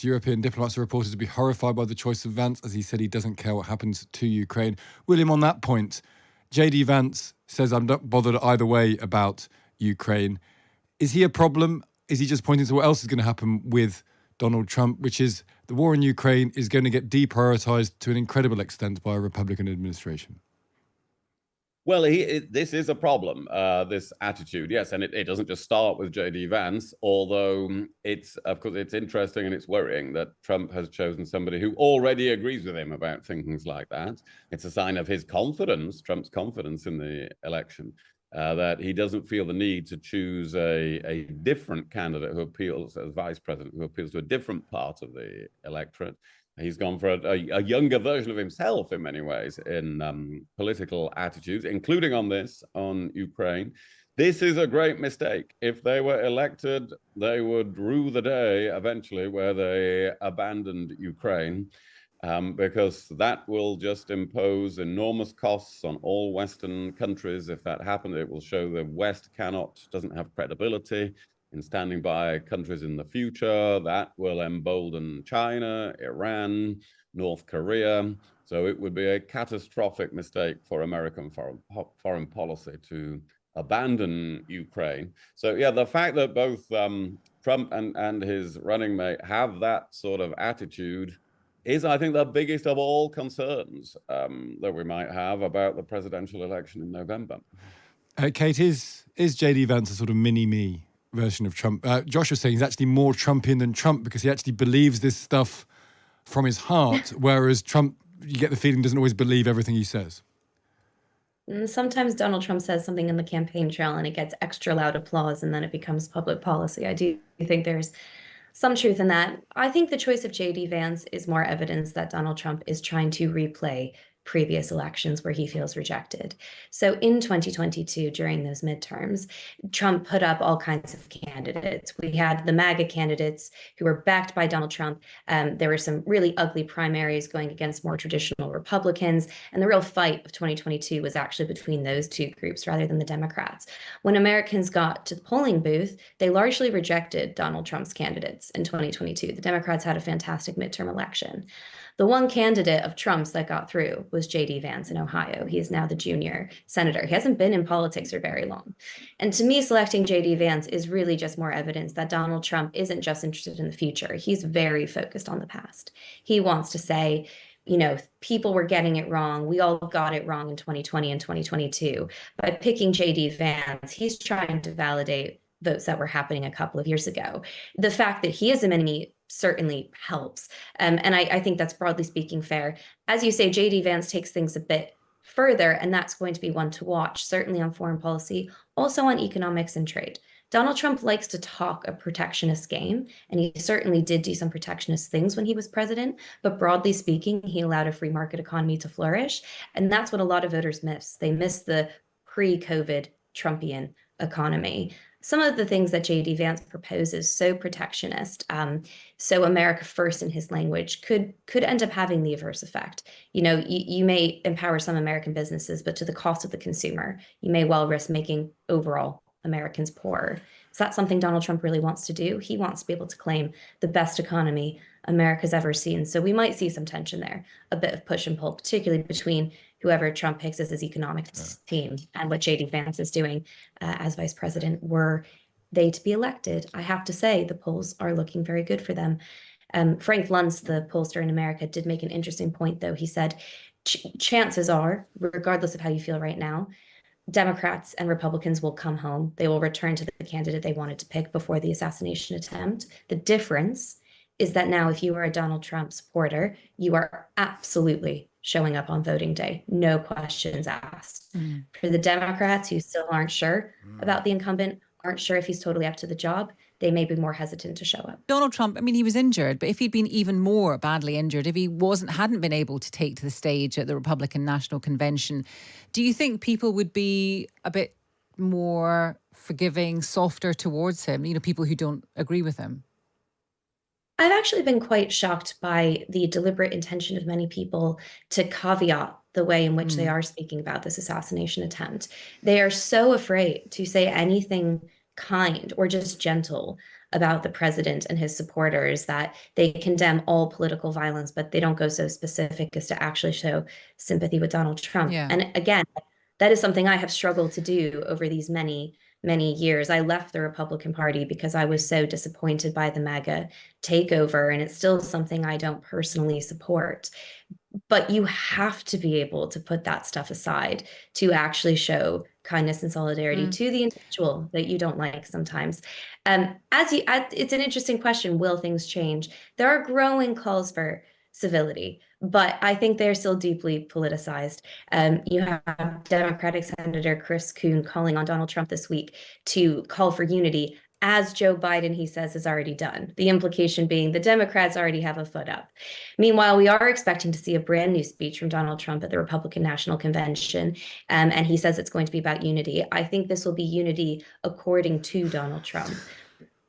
European diplomats are reported to be horrified by the choice of Vance, as he said he doesn't care what happens to Ukraine. William, on that point, JD Vance says, I'm not bothered either way about Ukraine. Is he a problem? Is he just pointing to what else is going to happen with Donald Trump, which is the war in Ukraine is going to get deprioritized to an incredible extent by a Republican administration? Well, this is a problem, this attitude, yes, and it doesn't just start with J.D. Vance, although of course, it's interesting and it's worrying that Trump has chosen somebody who already agrees with him about things like that. It's a sign of his confidence, Trump's confidence in the election, that he doesn't feel the need to choose a different candidate who appeals as vice president, who appeals to a different part of the electorate. He's gone for a younger version of himself in many ways in political attitudes, including on Ukraine. This is a great mistake. If they were elected, they would rue the day eventually where they abandoned Ukraine, because that will just impose enormous costs on all Western countries. If that happens, it will show the West doesn't have credibility in standing by countries in the future. That will embolden China, Iran, North Korea. So it would be a catastrophic mistake for American foreign policy to abandon Ukraine. So yeah, the fact that both Trump and his running mate have that sort of attitude is, I think, the biggest of all concerns that we might have about the presidential election in November. Kate, is J.D. Vance a sort of mini-me version of Trump? Josh was saying he's actually more Trumpian than Trump because he actually believes this stuff from his heart, whereas Trump, you get the feeling, doesn't always believe everything he says. Sometimes Donald Trump says something in the campaign trail and it gets extra loud applause and then it becomes public policy. I do think there's some truth in that. I think the choice of J.D. Vance is more evidence that Donald Trump is trying to replay previous elections where he feels rejected. So in 2022, during those midterms, Trump put up all kinds of candidates. We had the MAGA candidates who were backed by Donald Trump. There were some really ugly primaries going against more traditional Republicans. And the real fight of 2022 was actually between those two groups rather than the Democrats. When Americans got to the polling booth, they largely rejected Donald Trump's candidates in 2022. The Democrats had a fantastic midterm election. The one candidate of Trump's that got through was J.D. Vance in Ohio. He is now the junior senator. He hasn't been in politics for very long. And to me, selecting J.D. Vance is really just more evidence that Donald Trump isn't just interested in the future. He's very focused on the past. He wants to say, you know, people were getting it wrong. We all got it wrong in 2020 and 2022. By picking J.D. Vance, he's trying to validate votes that were happening a couple of years ago. The fact that he is a mini certainly helps. And I think that's broadly speaking fair. As you say, J.D. Vance takes things a bit further, and that's going to be one to watch, certainly on foreign policy, also on economics and trade. Donald Trump likes to talk a protectionist game, and he certainly did do some protectionist things when he was president, but broadly speaking, he allowed a free market economy to flourish, and that's what a lot of voters miss. They miss the pre-COVID Trumpian economy. Some of the things that J.D. Vance proposes, so protectionist, so America first in his language, could end up having the adverse effect. You know, you may empower some American businesses, but to the cost of the consumer, you may well risk making overall Americans poorer. Is that something Donald Trump really wants to do? He wants to be able to claim the best economy America's ever seen. So we might see some tension there, a bit of push and pull, particularly between whoever Trump picks as his economics team and what J.D. Vance is doing as vice president. Were they to be elected, I have to say the polls are looking very good for them. Frank Luntz, the pollster in America, did make an interesting point, though. He said, chances are, regardless of how you feel right now, Democrats and Republicans will come home. They will return to the candidate they wanted to pick before the assassination attempt. The difference is that now, if you are a Donald Trump supporter, you are absolutely showing up on voting day, no questions asked. For the Democrats who still aren't sure about the incumbent, aren't sure if he's totally up to the job, they may be more hesitant to show up. Donald Trump, I mean, he was injured, but if he'd been even more badly injured, if he hadn't been able to take to the stage at the Republican National Convention, do you think people would be a bit more forgiving, softer towards him, you know, people who don't agree with him? I've actually been quite shocked by the deliberate intention of many people to caveat the way in which they are speaking about this assassination attempt. They are so afraid to say anything kind or just gentle about the president and his supporters, that they condemn all political violence, but they don't go so specific as to actually show sympathy with Donald Trump. Yeah. And again, that is something I have struggled to do over these many years. I left the Republican Party because I was so disappointed by the MAGA takeover, and it's still something I don't personally support. But you have to be able to put that stuff aside to actually show kindness and solidarity to the individual that you don't like sometimes. It's an interesting question. Will things change? There are growing calls for civility, but I think they're still deeply politicized. You have Democratic Senator Chris Coons calling on Donald Trump this week to call for unity, as Joe Biden, he says, has already done. The implication being the Democrats already have a foot up. Meanwhile, we are expecting to see a brand new speech from Donald Trump at the Republican National Convention, and he says it's going to be about unity. I think this will be unity according to Donald Trump.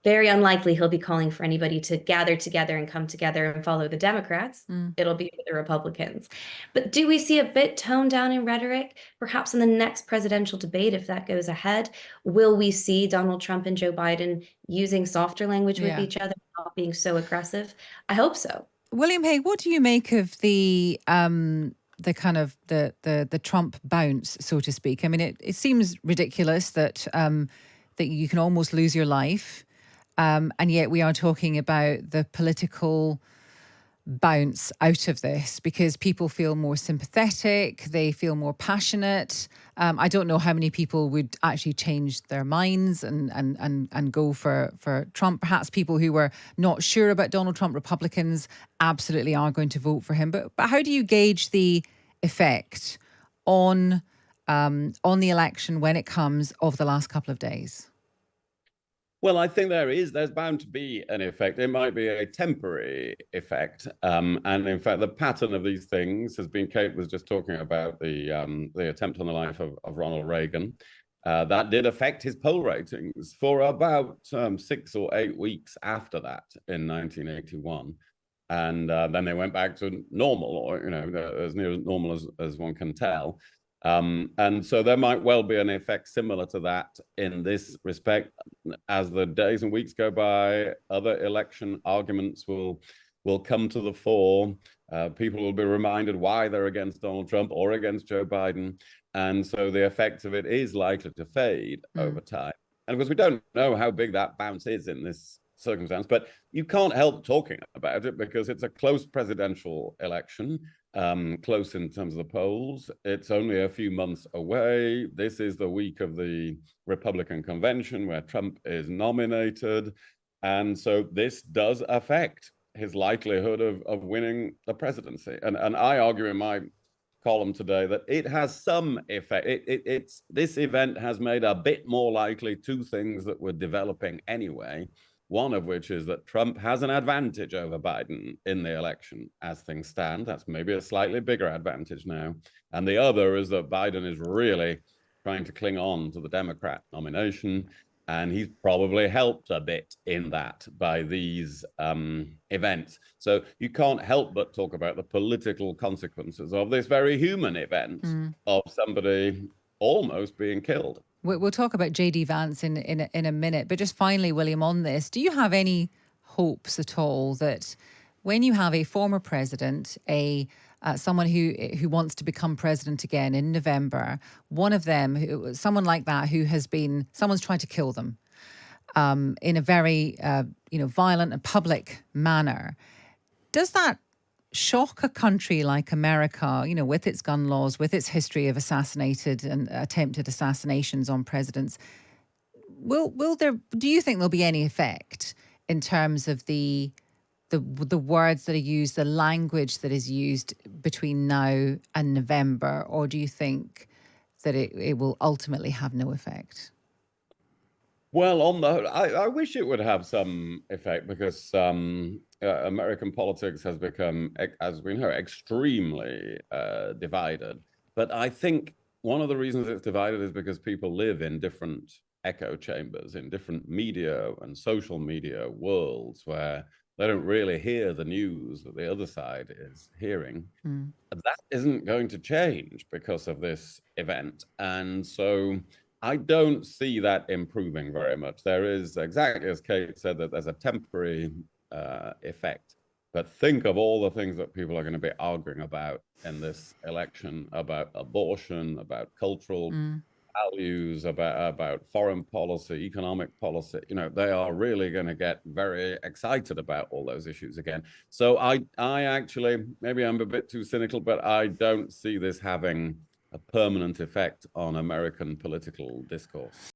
Very unlikely he'll be calling for anybody to gather together and come together and follow the Democrats. It'll be the Republicans. But do we see a bit toned down in rhetoric? Perhaps in the next presidential debate, if that goes ahead, will we see Donald Trump and Joe Biden using softer language with each other, not being so aggressive? I hope so. William Hague, what do you make of the kind of the Trump bounce, so to speak? I mean, it seems ridiculous that that you can almost lose your life. And yet we are talking about the political bounce out of this because people feel more sympathetic, they feel more passionate. I don't know how many people would actually change their minds and go for Trump. Perhaps people who were not sure about Donald Trump, Republicans, absolutely are going to vote for him. But how do you gauge the effect on the election when it comes of the last couple of days? Well, I think there's bound to be an effect. It might be a temporary effect. And in fact, the pattern of these things has been, Kate was just talking about the attempt on the life of Ronald Reagan. That did affect his poll ratings for about 6 or 8 weeks after that in 1981. And then they went back to normal, or, as near as normal as one can tell. And so there might well be an effect similar to that in this respect. As the days and weeks go by, other election arguments will come to the fore. People will be reminded why they're against Donald Trump or against Joe Biden. And so the effect of it is likely to fade over time. And of course, we don't know how big that bounce is in this circumstance, but you can't help talking about it because it's a close presidential election. Close in terms of the polls. It's only a few months away. This is the week of the Republican convention where Trump is nominated. And so this does affect his likelihood of winning the presidency. And I argue in my column today that it has some effect. This event has made a bit more likely two things that were developing anyway. One of which is that Trump has an advantage over Biden in the election as things stand. That's maybe a slightly bigger advantage now. And the other is that Biden is really trying to cling on to the Democrat nomination. And he's probably helped a bit in that by these events. So you can't help but talk about the political consequences of this very human event of somebody almost being killed. We'll talk about J.D. Vance in a minute, but just finally, William, on this, do you have any hopes at all that when you have a former president, someone who wants to become president again in November, one of them, someone like that, someone's tried to kill them in a very violent and public manner, does that shock a country like America, with its gun laws, with its history of assassinated and attempted assassinations on presidents? Do you think there'll be any effect in terms of the words that are used, the language that is used between now and November, or do you think that it will ultimately have no effect? Well, on the whole, I wish it would have some effect because American politics has become, as we know, extremely divided. But I think one of the reasons it's divided is because people live in different echo chambers, in different media and social media worlds where they don't really hear the news that the other side is hearing. That isn't going to change because of this event. And so I don't see that improving very much. There is, exactly as Kate said, that there's a temporary effect. But think of all the things that people are going to be arguing about in this election, about abortion, about cultural values, about foreign policy, economic policy. You know, they are really going to get very excited about all those issues again. So I actually, maybe I'm a bit too cynical, but I don't see this having a permanent effect on American political discourse.